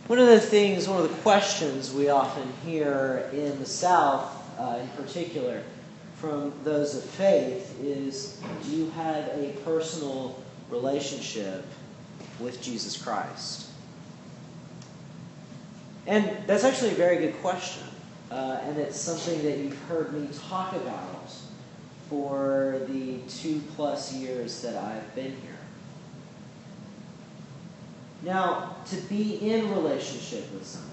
One of the questions we often hear in the South, in particular, from those of faith is, do you have a personal relationship with Jesus Christ? And that's actually a very good question. And it's something that you've heard me talk about for the 2+ years that I've been here. Now, to be in relationship with someone,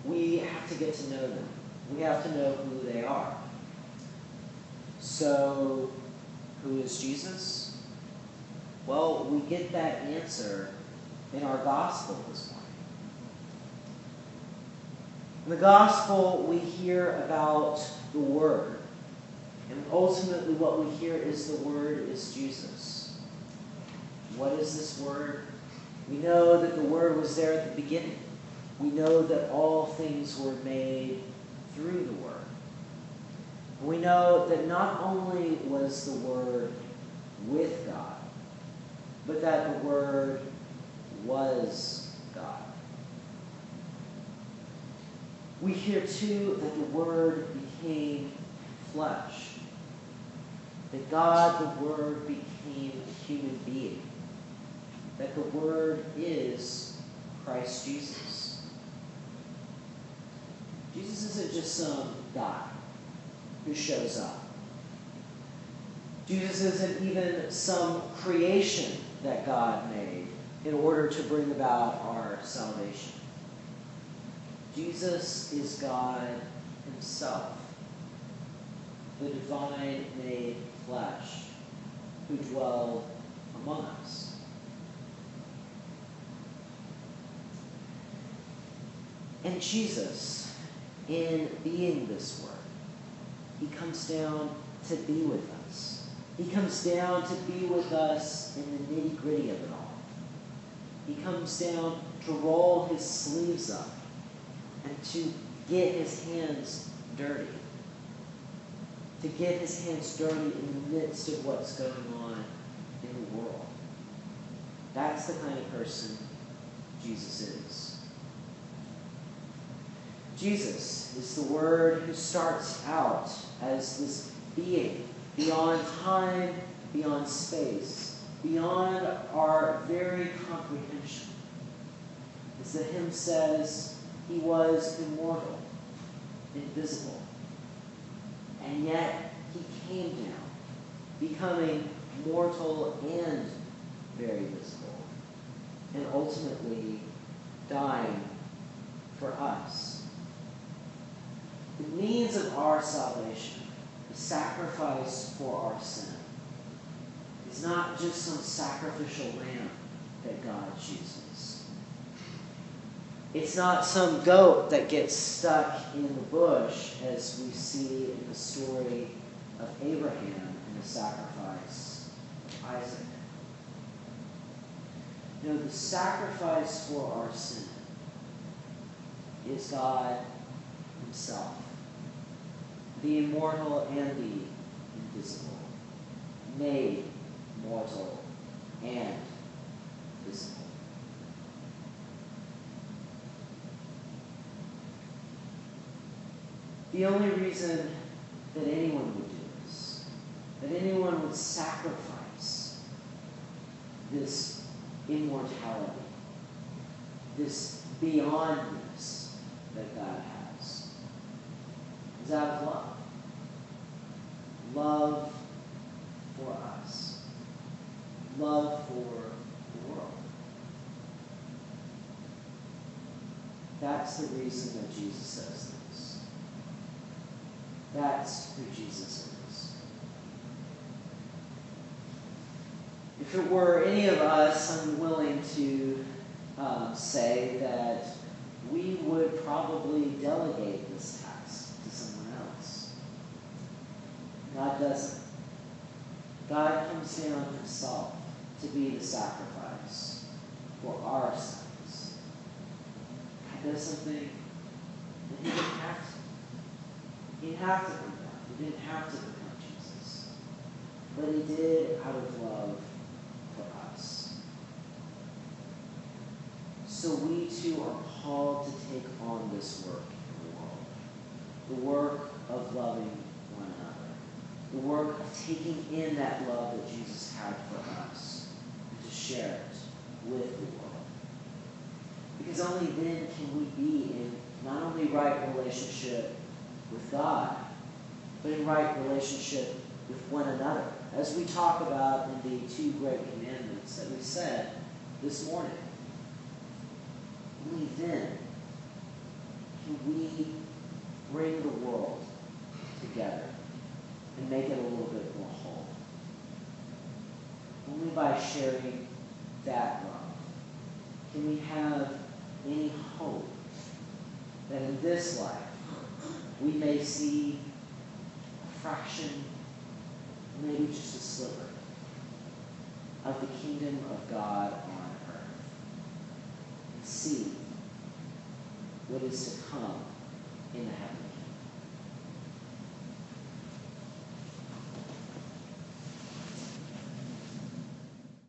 we have to get to know them. We have to know who they are. So, who is Jesus? Well, we get that answer in our gospel this morning. In the gospel, we hear about the Word. And ultimately what we hear is the Word is Jesus. What is this Word? We know that the Word was there at the beginning. We know that all things were made through the Word. We know that not only was the Word with God, but that the Word was God. We hear too that the Word became flesh. That God, the Word, became a human being. That the Word is Christ Jesus. Jesus isn't just some guy who shows up. Jesus isn't even some creation that God made in order to bring about our salvation. Jesus is God himself, the divine made flesh, who dwelled among us. And Jesus, in being this Word, he comes down to be with us. He comes down to be with us in the nitty-gritty of it all. He comes down to roll his sleeves up and to get his hands dirty. To get his hands dirty in the midst of what's going on in the world. That's the kind of person Jesus is. Jesus is the Word who starts out as this being beyond time, beyond space, beyond our very comprehension. As the hymn says, he was immortal, invisible, and yet he came down, becoming mortal and very visible, and ultimately dying for us. The means of our salvation, the sacrifice for our sin, is not just some sacrificial lamb that God chooses. It's not some goat that gets stuck in the bush, as we see in the story of Abraham and the sacrifice of Isaac. No, the sacrifice for our sin is God himself, the immortal and the invisible, made mortal and visible. The only reason that anyone would do this, that anyone would sacrifice this immortality, this beyondness that God has, is out of love. Love for us. Love for the world. That's the reason that Jesus does this. That's who Jesus is. If it were any of us, I'm willing to say that we would probably delegate this task to someone else. God doesn't. God comes down himself to be the sacrifice for our sins. God does something that he didn't have to. He didn't have to come down. He didn't have to become Jesus. But he did out of love for us. so we too are called to take on this work in the world. The work of loving one another. The work of taking in that love that Jesus had for us and to share it with the world. Because only then can we be in not only right relationship with God, but in right relationship with one another. As we talk about in the 2 great commandments that we said this morning. Only then can we bring the world together and make it a little bit more whole. Only by sharing that love can we have any hope that in this life we may see a fraction, maybe just a sliver, of the kingdom of God on earth. And see what is to come in the heavens.